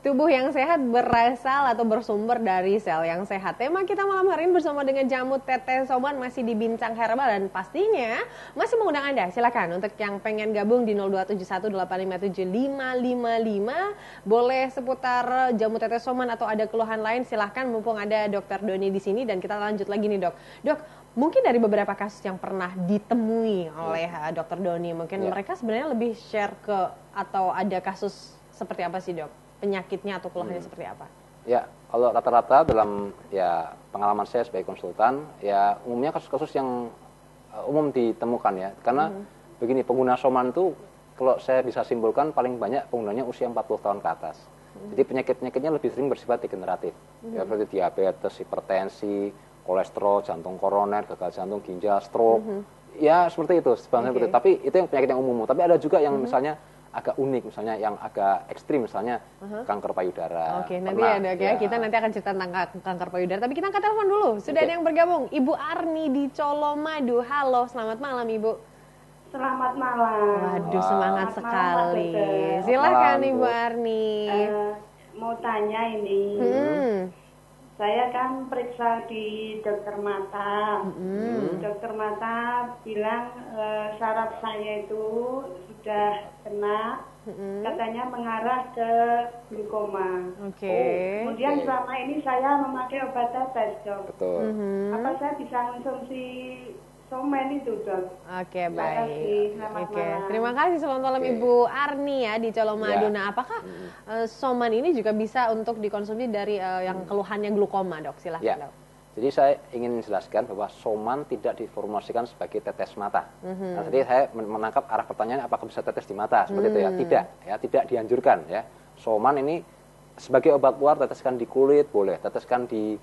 Tubuh yang sehat berasal atau bersumber dari sel yang sehat. Tema kita malam hari ini bersama dengan jamu Teteh Soman masih di Bincang Herbal dan pastinya masih mengundang Anda. Silakan untuk yang pengen gabung di 02718575555 boleh seputar jamu Teteh Soman atau ada keluhan lain silahkan mumpung ada Dokter Doni di sini dan kita lanjut lagi nih, Dok. Dok, mungkin dari beberapa kasus yang pernah ditemui oleh Dokter Doni, mungkin mereka sebenarnya lebih share ke atau ada kasus seperti apa sih, Dok? Penyakitnya atau keluhannya seperti apa? Ya, kalau rata-rata dalam pengalaman saya sebagai konsultan, ya umumnya kasus-kasus yang umum ditemukan ya. Karena begini, pengguna Soman itu kalau saya bisa simpulkan paling banyak penggunanya usia 40 tahun ke atas. Jadi penyakit-penyakitnya lebih sering bersifat degeneratif. Ya, seperti diabetes, hipertensi, kolesterol, jantung koroner, gagal jantung, ginjal, stroke. Ya, seperti itu, sebenarnya seperti itu. Tapi itu yang penyakit yang umum. Tapi ada juga yang misalnya agak unik, misalnya yang agak ekstrim, misalnya kanker payudara. Oke, nanti ya Dok ya, kita nanti akan cerita tentang kanker payudara. Tapi kita angkat telepon dulu, sudah ada yang bergabung. Ibu Arni di Colomadu, halo, selamat malam Ibu. Selamat malam. Waduh, semangat sekali. Malam, Silakan Ibu Arni. Mau tanya ini, saya kan periksa di dokter mata. Dokter mata bilang saraf saya itu sudah kena, katanya mengarah ke glukoma. Kemudian selama ini saya memakai obat tetes, Dok. Betul. Apa saya bisa konsumsi Soman itu, Dok? Oke, Terima baik. kasih. Selamat malam. Terima kasih, selamat malam Ibu Arni ya di Colomadu. Nah, apakah Soman ini juga bisa untuk dikonsumsi dari yang keluhannya glukoma, Dok? Silahkan, Dok. Jadi saya ingin menjelaskan bahwa Soman tidak diformulasikan sebagai tetes mata. Nah, jadi saya menangkap arah pertanyaan apakah bisa tetes di mata seperti itu ya? Tidak, ya tidak dianjurkan ya. Soman ini sebagai obat luar teteskan di kulit boleh, teteskan di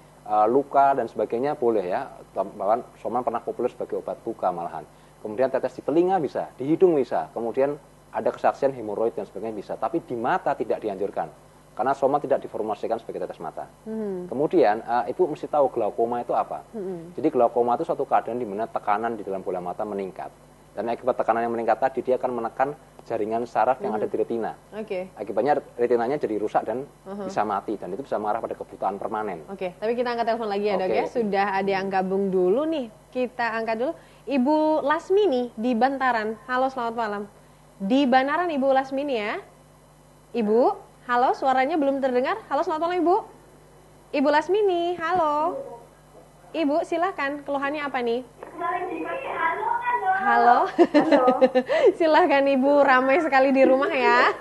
luka dan sebagainya boleh ya. Bahkan Soman pernah populer sebagai obat luka malahan. Kemudian tetes di telinga bisa, di hidung bisa. Kemudian ada kesaksian hemoroid dan sebagainya bisa. Tapi di mata tidak dianjurkan. Karena Soman tidak diformulasikan sebagai tetes mata. Kemudian Ibu mesti tahu glaukoma itu apa. Jadi glaukoma itu suatu keadaan di mana tekanan di dalam bola mata meningkat. Dan akibat tekanan yang meningkat tadi dia akan menekan jaringan saraf yang ada di retina. Akibatnya retinanya jadi rusak dan bisa mati. Dan itu bisa mengarah pada kebutaan permanen. Tapi kita angkat telepon lagi ya Dok ya. Sudah ada yang gabung dulu nih. Kita angkat dulu. Ibu Lasmini di Bantaran. Halo, selamat malam. Di Banaran Ibu Lasmini ya. Ibu, halo, suaranya belum terdengar. Halo, selamat malam Ibu. Ibu Lasmini, halo. Ibu, silakan. Keluhannya apa nih? Halo. Silakan Ibu, ramai sekali di rumah ya.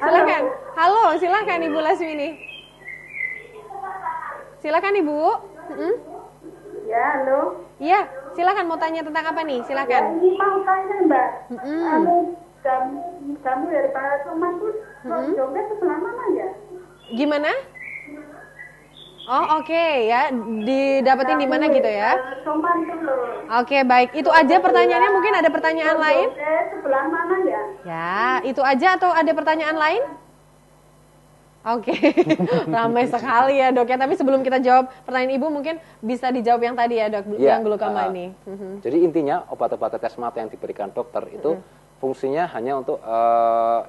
Silakan. Halo, silakan Ibu Lasmini. Silakan Ibu. Ya, halo. Iya, silakan mau tanya tentang apa nih? Silakan. Ini mau tanya, Mbak. Kamu dari Pak Soman tuh joget sebelah mana ya? Gimana? Oh, oke ya, didapetin di mana gitu ya? Soman dulu. Oke, baik. Itu aja pertanyaannya, mungkin ada pertanyaan lain? Sebelah mana ya? Ya, itu aja atau ada pertanyaan lain? Oke, ramai sekali ya Dok ya. Tapi sebelum kita jawab pertanyaan Ibu, mungkin bisa dijawab yang tadi ya Dok, yang glukoma ini. Jadi intinya obat-obat tetes mata yang diberikan dokter itu fungsinya hanya untuk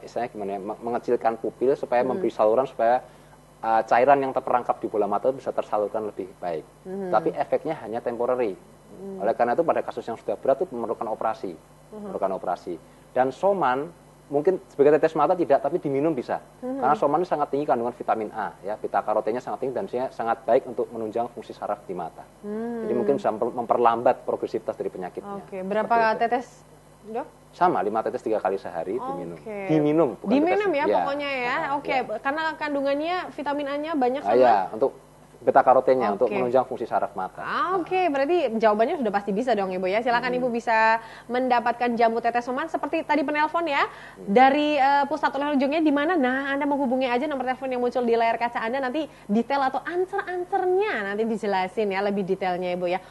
istilahnya gimana ya, mengecilkan pupil supaya memberi saluran supaya cairan yang terperangkap di bola mata bisa tersalurkan lebih baik. Tapi efeknya hanya temporary. Oleh karena itu pada kasus yang sudah berat itu memerlukan operasi. Dan Soman mungkin sebagai tetes mata tidak, tapi diminum bisa. Karena Soman ini sangat tinggi kandungan vitamin A, ya, beta karotennya sangat tinggi dan sangat baik untuk menunjang fungsi saraf di mata. Jadi mungkin bisa memperlambat progresivitas dari penyakitnya. Berapa tetes, Dok? Sama, 5 tetes 3 kali sehari diminum. Diminum ya pokoknya ya. Karena kandungannya vitamin A-nya banyak sama. Untuk beta karotennya untuk menunjang fungsi saraf mata. Berarti jawabannya sudah pasti bisa dong Ibu ya. Silakan Ibu bisa mendapatkan jamu tetes Soman seperti tadi penelpon ya. Dari pusat oleh ujungnya di mana? Nah, Anda menghubungi aja nomor telepon yang muncul di layar kaca Anda, nanti detail atau answer-answernya nanti dijelasin ya lebih detailnya Ibu ya.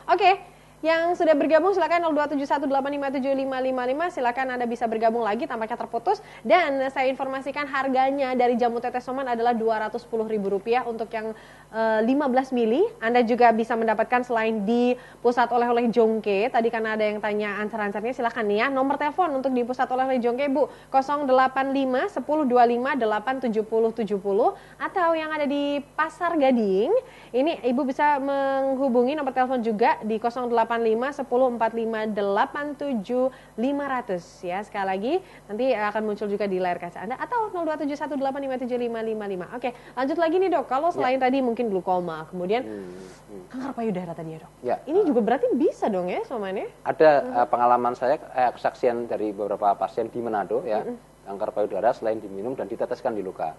Yang sudah bergabung silakan 02718575555. Silakan Anda bisa bergabung lagi, tampaknya terputus. Dan saya informasikan harganya dari jamu tetes Soman adalah Rp210.000 untuk yang 15 mili. Anda juga bisa mendapatkan selain di pusat oleh-oleh Jongke. Tadi karena ada yang tanya ancar-ancarnya, silakan nih ya. Nomor telepon untuk di pusat oleh-oleh Jongke Bu 085 1025 87070, atau yang ada di Pasar Gading. Ini Ibu bisa menghubungi nomor telepon juga di 085 1045 87 500 ya. Sekali lagi nanti akan muncul juga di layar kaca Anda, atau 02718575555. Oke, lanjut lagi nih Dok. Kalau selain tadi mungkin glukoma, kemudian kanker payudara tadi ya Dok. Ya. Ini juga berarti bisa dong ya somannya? Ada pengalaman saya, kesaksian dari beberapa pasien di Manado ya, kanker payudara selain diminum dan diteteskan di luka.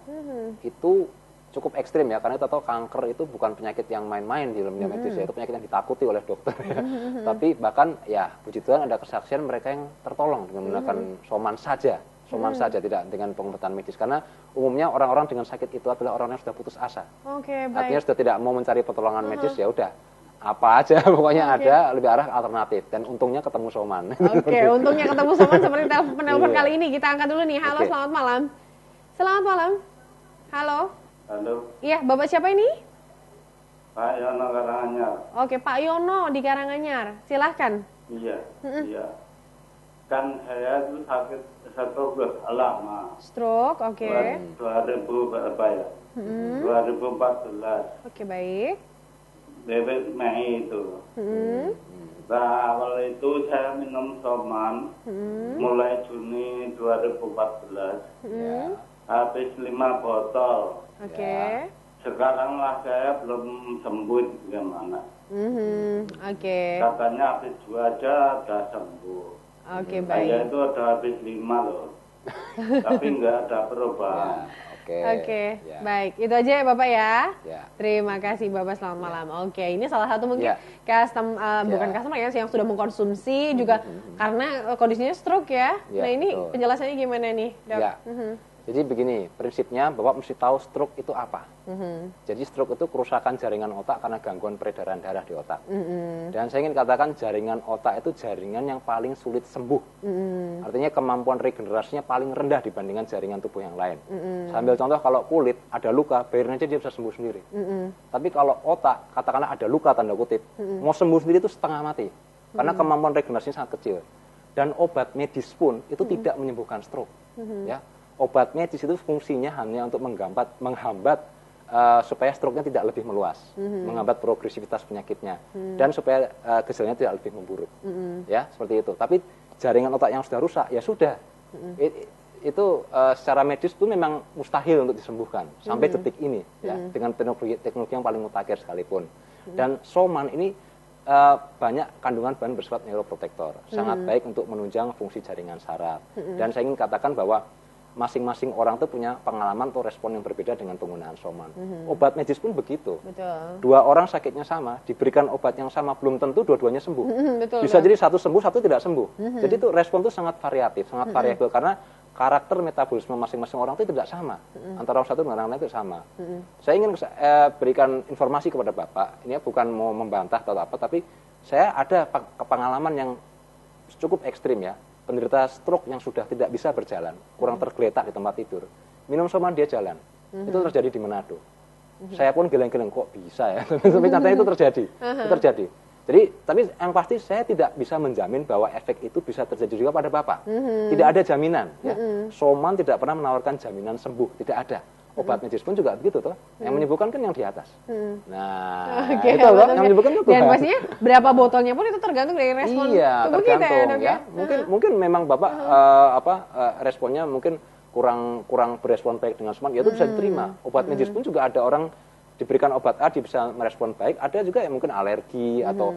Itu cukup ekstrim ya, karena kita tahu kanker itu bukan penyakit yang main-main di dunia medis ya, itu penyakit yang ditakuti oleh dokter ya. Tapi bahkan ya puji Tuhan ada kesaksian mereka yang tertolong dengan menggunakan soman saja tidak dengan pengobatan medis, karena umumnya orang-orang dengan sakit itu adalah orang yang sudah putus asa. Oke, baik. Artinya sudah tidak mau mencari pertolongan medis, ya udah apa aja pokoknya ada lebih arah alternatif, dan untungnya ketemu soman. Oke, untungnya ketemu soman seperti penelpon kali ini. Kita angkat dulu nih. Halo, selamat malam. Selamat malam. Halo. Halo, Iya, Bapak siapa ini? Pak Yono Karanganyar. Oke, Pak Yono di Karanganyar. Silahkan. Iya, iya. Kan saya itu sakit stroke lama. Stroke, oke. 2000 berapa ya? 2014. Oke, baik. Bebek Mei itu. Nah, awal itu saya minum soman mulai Juni 2014. Habis 5 botol. Oke. Sekarang lah saya belum sembuh gimana. Oke. Katanya habis 2 aja udah sembuh. Oke, Saya baik. itu ada habis 5 loh. Tapi nggak ada perubahan. Oke, baik. Itu aja ya Bapak ya. Ya. Terima kasih Bapak, selamat malam. Oke, ini salah satu mungkin bukan customer ya, yang sudah mengkonsumsi juga karena kondisinya stroke ya. Ya, Nah ini betul. penjelasannya gimana nih Dok? Ya. Jadi begini, prinsipnya Bapak mesti tahu stroke itu apa. Jadi stroke itu kerusakan jaringan otak karena gangguan peredaran darah di otak. Dan saya ingin katakan jaringan otak itu jaringan yang paling sulit sembuh. Artinya kemampuan regenerasinya paling rendah dibandingkan jaringan tubuh yang lain. Sambil contoh, kalau kulit ada luka, biarin aja dia bisa sembuh sendiri. Tapi kalau otak, katakanlah ada luka tanda kutip, mau sembuh sendiri itu setengah mati. Karena kemampuan regenerasinya sangat kecil. Dan obat medis pun itu tidak menyembuhkan stroke. Ya. Obat medis itu fungsinya hanya untuk menghambat supaya stroke-nya tidak lebih meluas, menghambat progresivitas penyakitnya, dan supaya gejalanya tidak lebih memburuk. Ya, seperti itu. Tapi jaringan otak yang sudah rusak, ya sudah. Itu secara medis itu memang mustahil untuk disembuhkan sampai detik ini, ya, dengan teknologi yang paling mutakhir sekalipun. Dan soman ini banyak kandungan bahan bersifat neuroprotektor, sangat baik untuk menunjang fungsi jaringan saraf. Dan saya ingin katakan bahwa masing-masing orang itu punya pengalaman atau respon yang berbeda dengan penggunaan soman. Obat medis pun begitu. Betul. 2 orang sakitnya sama, diberikan obat yang sama, belum tentu dua-duanya sembuh. Betul, Bisa jadi satu sembuh, satu tidak sembuh. Jadi itu respon itu sangat variatif, sangat variabel, karena karakter metabolisme masing-masing orang itu tidak sama. Antara orang satu dengan orang lain itu sama. Saya ingin berikan informasi kepada Bapak, ini bukan mau membantah atau apa, tapi saya ada pengalaman yang cukup ekstrim ya. Penderita stroke yang sudah tidak bisa berjalan, kurang tergeletak di tempat tidur, minum soman dia jalan. Itu terjadi di Manado. Saya pun geleng-geleng, kok bisa ya? Tapi nyatanya itu terjadi. Itu terjadi. Jadi, tapi yang pasti saya tidak bisa menjamin bahwa efek itu bisa terjadi juga pada Bapak. Tidak ada jaminan. Ya. Soman tidak pernah menawarkan jaminan sembuh, tidak ada. Obat medis pun juga begitu toh. Yang menyembuhkan kan yang di atas. Nah, itu loh, yang menyembuhkan itu. Dan pastinya berapa botolnya pun itu tergantung dari respon tubuh kita ya Dok ya. Mungkin memang Bapak responnya mungkin kurang berespon baik dengan soman, ya itu bisa diterima. Obat medis pun juga ada orang diberikan obat A dia bisa merespon baik, ada juga yang mungkin alergi atau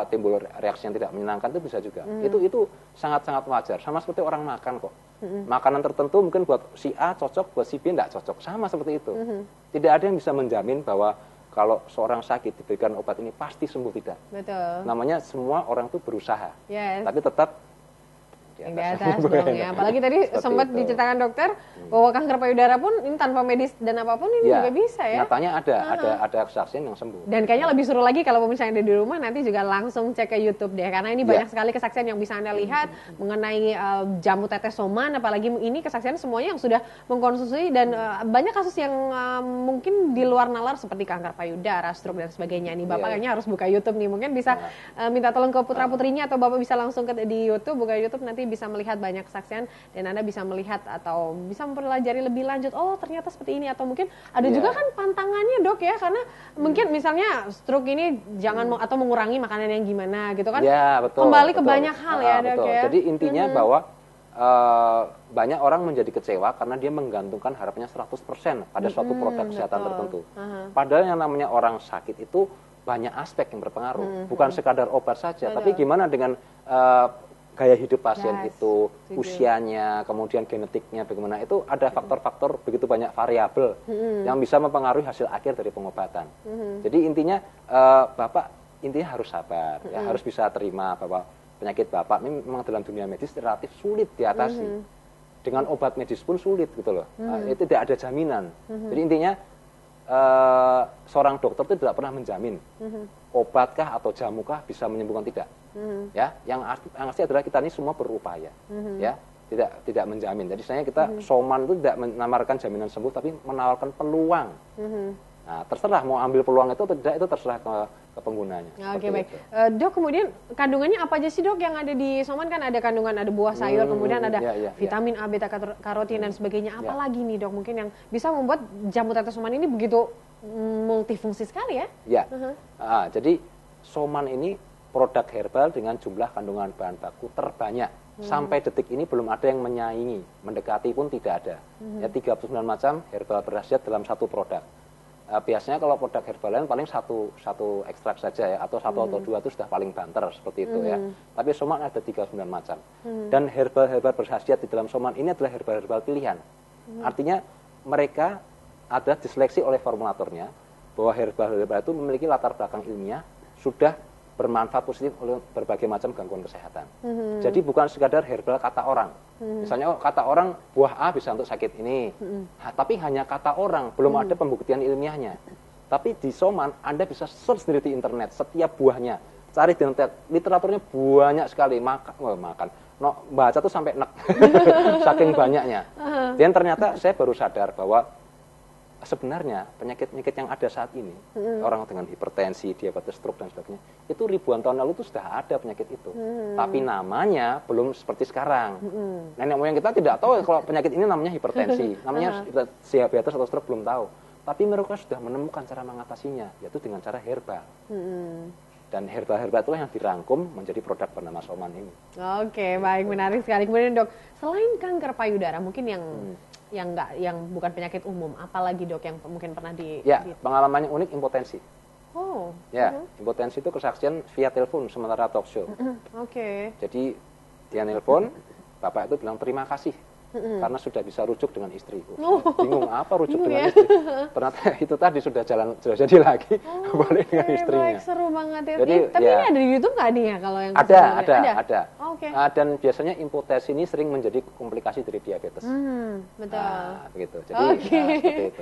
timbul reaksi yang tidak menyenangkan, itu bisa juga. Itu sangat-sangat wajar. Sama seperti orang makan kok. Makanan tertentu mungkin buat si A cocok, buat si B tidak cocok. Sama seperti itu. Tidak ada yang bisa menjamin bahwa kalau seorang sakit diberikan obat ini pasti sembuh, tidak. Betul. Namanya semua orang itu berusaha. Yes. Tapi tetap Yang di atas dong ya. Apalagi tadi sempat diceritakan dokter bahwa kanker payudara pun ini tanpa medis dan apapun ini juga bisa ya. Nyatanya ada kesaksian yang sembuh. Dan kayaknya lebih seru lagi kalau misalnya ada di rumah nanti juga langsung cek ke YouTube deh, karena ini banyak sekali kesaksian yang bisa Anda lihat mengenai jamu tetes Soman, apalagi ini kesaksian semuanya yang sudah mengkonsumsi dan banyak kasus yang mungkin di luar nalar seperti kanker payudara, stroke dan sebagainya. Nih Bapak kayaknya harus buka YouTube nih, mungkin bisa minta tolong ke putra-putrinya atau Bapak bisa langsung di YouTube, buka YouTube nanti bisa melihat banyak kesaksian dan Anda bisa melihat atau bisa mempelajari lebih lanjut, oh ternyata seperti ini, atau mungkin ada juga kan pantangannya dok ya, karena mungkin misalnya stroke ini jangan atau mengurangi makanan yang gimana gitu kan, betul, kembali ke banyak hal ya dok ya. Jadi intinya bahwa banyak orang menjadi kecewa karena dia menggantungkan harapannya 100% pada suatu produk kesehatan tertentu. Padahal yang namanya orang sakit itu banyak aspek yang berpengaruh, bukan sekadar obat saja, tapi gimana dengan gaya hidup pasien itu, usianya, kemudian genetiknya bagaimana, itu ada faktor-faktor begitu banyak variabel yang bisa mempengaruhi hasil akhir dari pengobatan. Jadi intinya Bapak intinya harus sabar, ya, harus bisa terima bahwa penyakit Bapak ini memang dalam dunia medis relatif sulit diatasi. Dengan obat medis pun sulit gitu loh. Itu tidak ada jaminan. Jadi intinya seorang dokter itu tidak pernah menjamin obatkah atau jamukah bisa menyembuhkan, tidak. Ya, yang pasti adalah kita ini semua berupaya. Ya, tidak menjamin. Jadi sebenarnya kita Soman itu tidak menawarkan jaminan sembuh, tapi menawarkan peluang. Nah, terserah mau ambil peluang itu atau tidak, itu terserah ke penggunanya. Oke, baik. Dok, kemudian kandungannya apa aja sih dok yang ada di Soman? Kan ada kandungan, ada buah sayur, kemudian ada vitamin A, beta karotin dan sebagainya. Apalagi nih dok mungkin yang bisa membuat jamu tetes Soman ini begitu multifungsi sekali ya? Ya, jadi Soman ini produk herbal dengan jumlah kandungan bahan baku terbanyak. Sampai detik ini belum ada yang menyaingi, mendekati pun tidak ada. Ya, 39 macam herbal berkhasiat dalam satu produk. Biasanya kalau produk herbal lain paling satu ekstrak saja ya, atau satu atau dua itu sudah paling banter seperti itu ya. Tapi Soman ada 39 macam. Dan herbal-herbal berkhasiat di dalam Soman ini adalah herbal-herbal pilihan. Artinya mereka ada diseleksi oleh formulatornya bahwa herbal-herbal itu memiliki latar belakang ilmiah, sudah bermanfaat positif oleh berbagai macam gangguan kesehatan. Jadi bukan sekadar herbal kata orang. Misalnya kata orang buah A bisa untuk sakit ini, tapi hanya kata orang, belum ada pembuktian ilmiahnya. Tapi di Soman Anda bisa search sendiri di internet setiap buahnya, cari di internet, literaturnya banyak sekali, baca tuh sampai nek, saking banyaknya. Dan ternyata saya baru sadar bahwa sebenarnya penyakit-penyakit yang ada saat ini, orang dengan hipertensi, diabetes, stroke dan sebagainya, itu ribuan tahun lalu itu sudah ada penyakit itu. Tapi namanya belum seperti sekarang. Nenek moyang kita tidak tahu kalau penyakit ini namanya hipertensi, namanya diabetes atau stroke belum tahu. Tapi mereka sudah menemukan cara mengatasinya, yaitu dengan cara herbal. Dan herbal-herbal itulah yang dirangkum menjadi produk bernama Soman ini. Oke, baik, menarik sekali. Kemudian dok, selain kanker payudara, mungkin yang bukan penyakit umum, apalagi dok yang mungkin pernah pengalamannya unik, impotensi. Oh. Impotensi itu kesaksian via telepon sementara talk show. Jadi dia nelpon, bapak itu bilang terima kasih karena sudah bisa rujuk dengan istri. Bingung apa rujuk dengan istri? Ternyata itu tadi sudah jadi lagi boleh dengan istrinya. Baik, seru banget ya. Jadi, tapi ini ada di YouTube nggak nih ya kalau yang ada. Dan biasanya impotensi ini sering menjadi komplikasi dari diabetes. Betul. Begitu. Jadi seperti itu.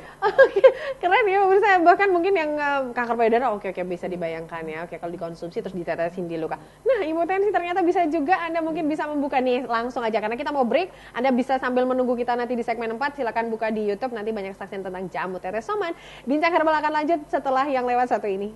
Keren ya, menurut saya. Bahkan mungkin yang kanker payudara oke bisa dibayangkan ya. Kalau dikonsumsi terus ditetesin di luka. Nah, impotensi ternyata bisa juga Anda mungkin bisa membuka nih langsung aja, karena kita mau break. Anda bisa sambil menunggu kita nanti di segmen 4, silakan buka di YouTube, nanti banyak saksian tentang jamu tetes Soman. Bincang Herbal akan lanjut setelah yang lewat satu ini.